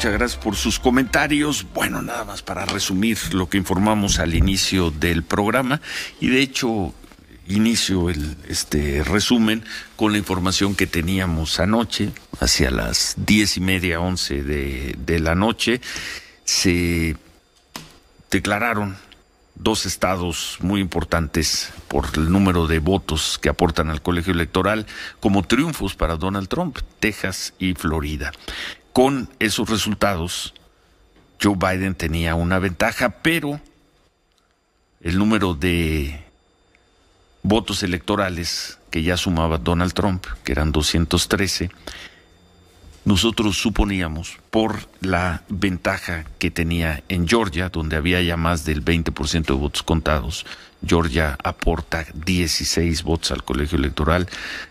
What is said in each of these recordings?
muchas gracias por sus comentarios. Bueno, nada más para resumir lo que informamos al inicio del programa, y de hecho inicio el resumen con la información que teníamos anoche, hacia las 10:30, 11 de la noche. Se declararon dos estados muy importantes por el número de votos que aportan al colegio electoral como triunfos para Donald Trump: Texas y Florida. Con esos resultados, Joe Biden tenía una ventaja, pero el número de votos electorales que ya sumaba Donald Trump, que eran 213, nosotros suponíamos, por la ventaja que tenía en Georgia, donde había ya más del 20% de votos contados. Georgia aporta 16 votos al colegio electoral.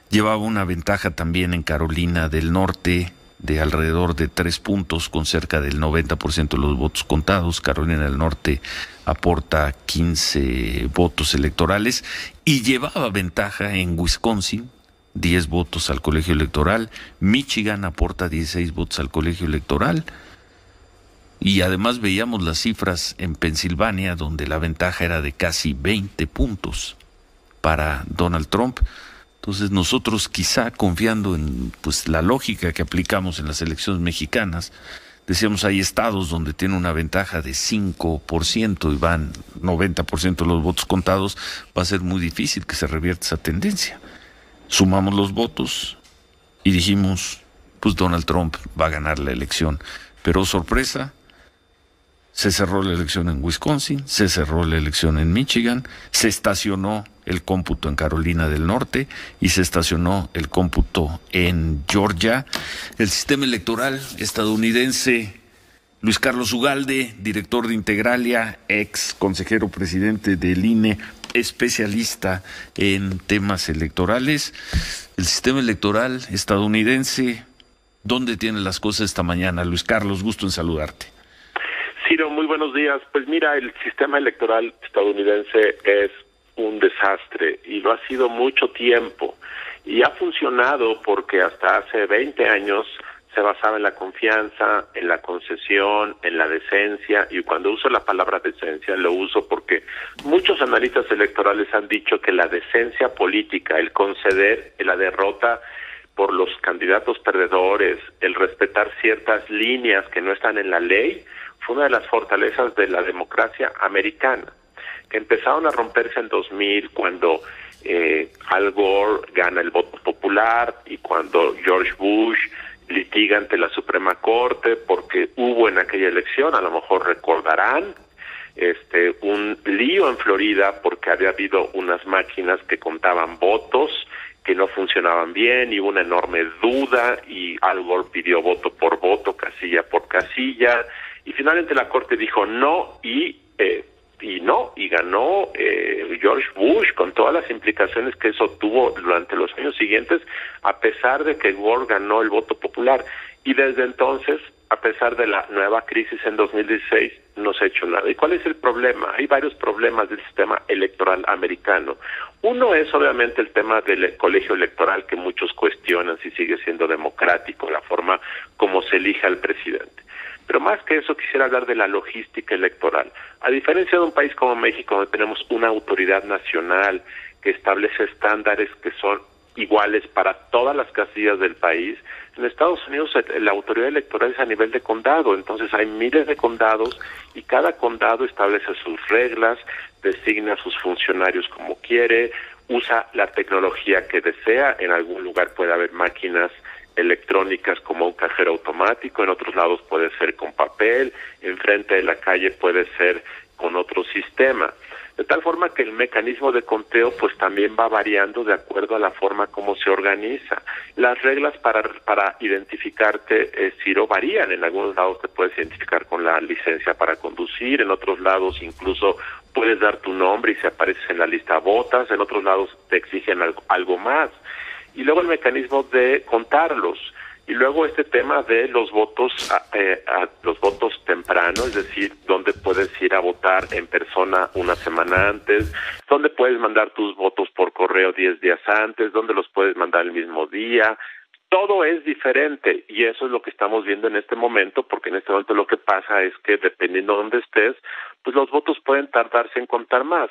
Llevaba una ventaja también en Carolina del Norte de alrededor de 3 puntos, con cerca del 90% de los votos contados. Carolina del Norte aporta 15 votos electorales, y llevaba ventaja en Wisconsin, 10 votos al colegio electoral. Michigan aporta 16 votos al colegio electoral. Y además veíamos las cifras en Pensilvania, donde la ventaja era de casi 20 puntos para Donald Trump. Entonces nosotros, quizá confiando en la lógica que aplicamos en las elecciones mexicanas, decíamos, hay estados donde tiene una ventaja de 5% y van 90% de los votos contados, va a ser muy difícil que se revierta esa tendencia. Sumamos los votos y dijimos, Donald Trump va a ganar la elección. Pero sorpresa, se cerró la elección en Wisconsin, se cerró la elección en Michigan, se estacionó el cómputo en Carolina del Norte y se estacionó el cómputo en Georgia. El sistema electoral estadounidense, Luis Carlos Ugalde, director de Integralia, ex consejero presidente del INE, especialista en temas electorales. El sistema electoral estadounidense, ¿dónde tiene las cosas esta mañana? Luis Carlos, gusto en saludarte. Ciro, muy buenos días. Pues mira, el sistema electoral estadounidense es un desastre, y lo ha sido mucho tiempo, y ha funcionado porque hasta hace 20 años se basaba en la confianza, en la concesión, en la decencia. Y cuando uso la palabra decencia, lo uso porque muchos analistas electorales han dicho que la decencia política, el conceder la derrota por los candidatos perdedores, el respetar ciertas líneas que no están en la ley, fue una de las fortalezas de la democracia americana, que empezaron a romperse en 2000, cuando Al Gore gana el voto popular, y cuando George Bush litiga ante la Suprema Corte porque hubo en aquella elección, a lo mejor recordarán, un lío en Florida porque había habido unas máquinas que contaban votos que no funcionaban bien, y hubo una enorme duda, y Al Gore pidió voto por voto, casilla por casilla, y finalmente la Corte dijo no, y ganó George Bush, con todas las implicaciones que eso tuvo durante los años siguientes, a pesar de que Gore ganó el voto popular. Y desde entonces, a pesar de la nueva crisis en 2016, no se ha hecho nada. ¿Y cuál es el problema? Hay varios problemas del sistema electoral americano. Uno es obviamente el tema del colegio electoral, que muchos cuestionan si sigue siendo democrático la forma como se elige al presidente. Pero más que eso, quisiera hablar de la logística electoral. A diferencia de un país como México, donde tenemos una autoridad nacional que establece estándares que son iguales para todas las casillas del país, en Estados Unidos la autoridad electoral es a nivel de condado. Entonces hay miles de condados, y cada condado establece sus reglas, designa a sus funcionarios como quiere, usa la tecnología que desea. En algún lugar puede haber máquinas electrónicas como un cajero automático, en otros lados puede ser con papel, enfrente de la calle puede ser con otro sistema. De tal forma que el mecanismo de conteo pues también va variando de acuerdo a la forma como se organiza. Las reglas para identificarte, Ciro, varían. En algunos lados te puedes identificar con la licencia para conducir, en otros lados incluso puedes dar tu nombre y si apareces en la lista votas, en otros lados te exigen algo más. Y luego el mecanismo de contarlos, y luego este tema de los votos los votos tempranos, es decir, dónde puedes ir a votar en persona una semana antes, dónde puedes mandar tus votos por correo 10 días antes, dónde los puedes mandar el mismo día. todo es diferente y eso es lo que estamos viendo en este momento, porque en este momento lo que pasa es que dependiendo de dónde estés, pues los votos pueden tardarse en contar más.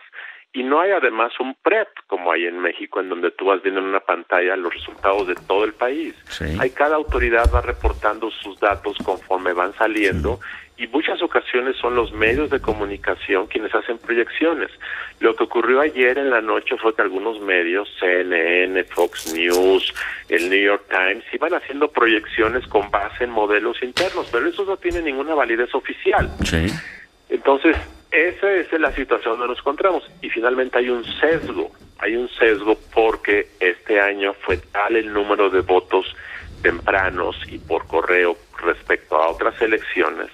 Y no hay además un PREP como hay en México, en donde tú vas viendo en una pantalla los resultados de todo el país. Sí. Hay cada autoridad va reportando sus datos conforme van saliendo, y muchas ocasiones son los medios de comunicación quienes hacen proyecciones. Lo que ocurrió ayer en la noche fue que algunos medios, CNN, Fox News, el New York Times, iban haciendo proyecciones con base en modelos internos, pero eso no tiene ninguna validez oficial. Sí. Entonces, esa es la situación donde nos encontramos. Y finalmente hay un sesgo porque este año fue tal el número de votos tempranos y por correo respecto a otras elecciones,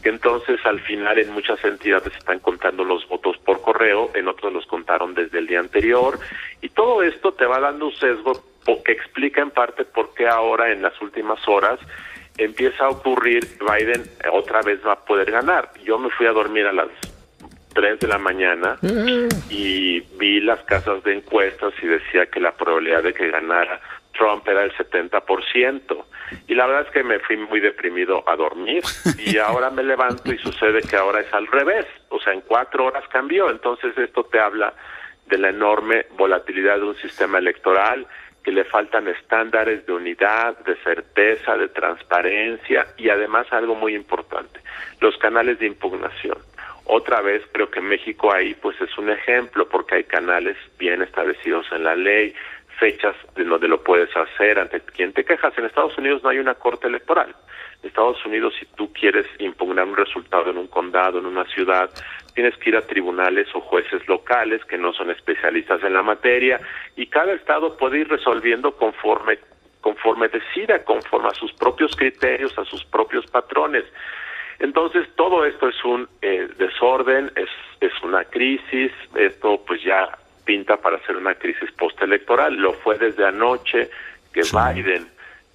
que entonces al final en muchas entidades están contando los votos por correo, en otros los contaron desde el día anterior, y todo esto te va dando un sesgo que explica en parte por qué ahora en las últimas horas empieza a ocurrir, Biden otra vez va a poder ganar. Yo me fui a dormir a las 3 de la mañana y vi las casas de encuestas y decía que la probabilidad de que ganara Trump era el 70%. Y la verdad es que me fui muy deprimido a dormir y ahora me levanto y sucede que ahora es al revés. O sea, en 4 horas cambió. Entonces esto te habla de la enorme volatilidad de un sistema electoral, que le faltan estándares de unidad, de certeza, de transparencia y además algo muy importante, los canales de impugnación. Otra vez creo que México ahí pues es un ejemplo porque hay canales bien establecidos en la ley, fechas de donde lo puedes hacer, ante quien te quejas. En Estados Unidos no hay una corte electoral. En Estados Unidos, si tú quieres impugnar un resultado en un condado, en una ciudad, tienes que ir a tribunales o jueces locales que no son especialistas en la materia, y cada estado puede ir resolviendo conforme decida, conforme a sus propios criterios, a sus propios patrones. Entonces, todo esto es un desorden, es una crisis. Esto pues ya pinta para ser una crisis postelectoral. Lo fue desde anoche que sí. Biden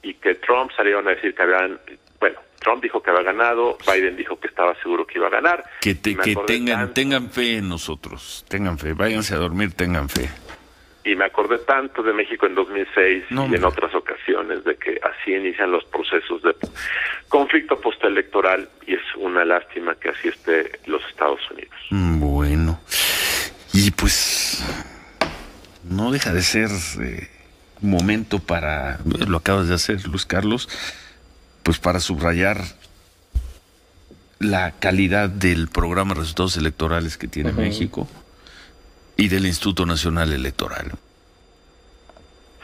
y que Trump salieron a decir que Trump dijo que había ganado, Biden dijo que estaba seguro que iba a ganar. Que tengan fe en nosotros, tengan fe, váyanse a dormir, tengan fe. Y me acordé tanto de México en 2006 y en otras ocasiones de que así inician los procesos de conflicto postelectoral, y es una lástima que así esté los Estados Unidos. Bueno, y pues no deja de ser un momento para, lo acabas de hacer, Luis Carlos, pues para subrayar la calidad del programa de resultados electorales que tiene México y del Instituto Nacional Electoral,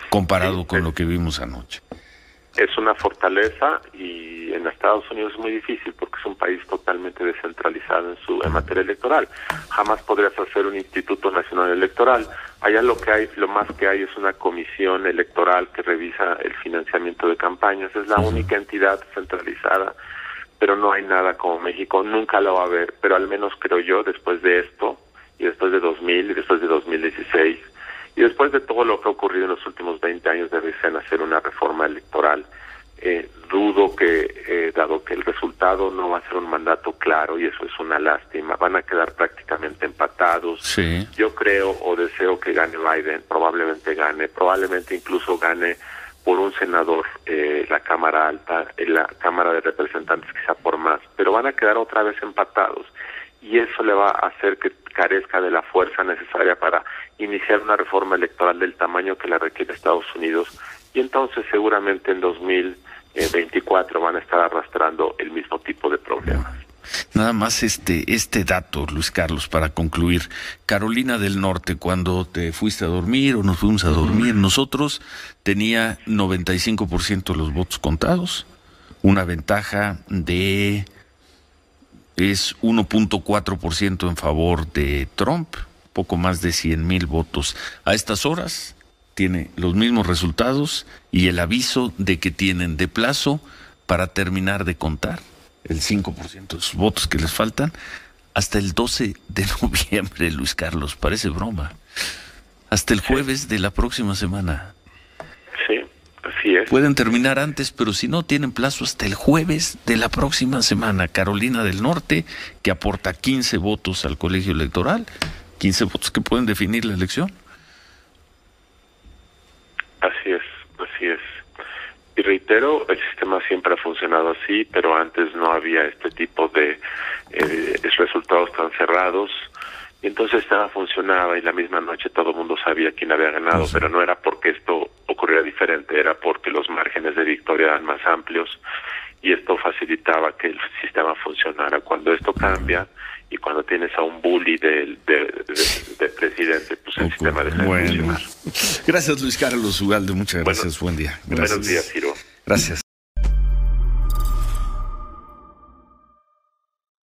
comparado con lo que vimos anoche. Es una fortaleza, y en Estados Unidos es muy difícil porque es un país totalmente descentralizado en materia electoral. Jamás podrías hacer un Instituto Nacional Electoral. Allá lo más que hay es una comisión electoral que revisa el financiamiento de campañas. Es la única entidad centralizada, pero no hay nada como México. Nunca lo va a haber, pero al menos creo yo, después de esto, y después de 2000, y después de 2016, y después de todo lo que ha ocurrido en los últimos 20 años, deberían hacer una reforma electoral. Dudo que, dado que el resultado no va a ser un mandato claro, y eso es una lástima, van a quedar prácticamente empatados. Sí. Yo creo o deseo que gane Biden, probablemente incluso gane por un senador la Cámara Alta, la Cámara de Representantes quizá por más, pero van a quedar otra vez empatados, y eso le va a hacer que carezca de la fuerza necesaria para iniciar una reforma electoral del tamaño que la requiere Estados Unidos, y entonces seguramente en 2024 van a estar arrastrando el mismo tipo de problemas. Nada más este dato, Luis Carlos, para concluir. Carolina del Norte, cuando te fuiste a dormir o nos fuimos a dormir, nosotros tenía 95% de los votos contados, una ventaja de es 1.4% en favor de Trump, poco más de 100,000 votos. A estas horas tiene los mismos resultados y el aviso de que tienen de plazo para terminar de contar el 5% de sus votos que les faltan hasta el 12 de noviembre, Luis Carlos. Parece broma. Hasta el jueves de la próxima semana. Sí, así es. Pueden terminar antes, pero si no, tienen plazo hasta el jueves de la próxima semana. Carolina del Norte, que aporta 15 votos al colegio electoral, 15 votos que pueden definir la elección. Así es, así es. reitero, el sistema siempre ha funcionado así, pero antes no había este tipo de resultados tan cerrados. Y entonces nada funcionaba y la misma noche todo el mundo sabía quién había ganado, pero no era porque esto ocurriera diferente, era porque los márgenes de victoria eran más amplios y esto facilitaba que el sistema funcionara. Cuando esto cambia y cuando tienes a un bully de presidente, pues el sistema deja de funcionar. Gracias, Luis Carlos Ugalde, muchas gracias, buen día. Gracias. Buenos días, Ciro. Gracias.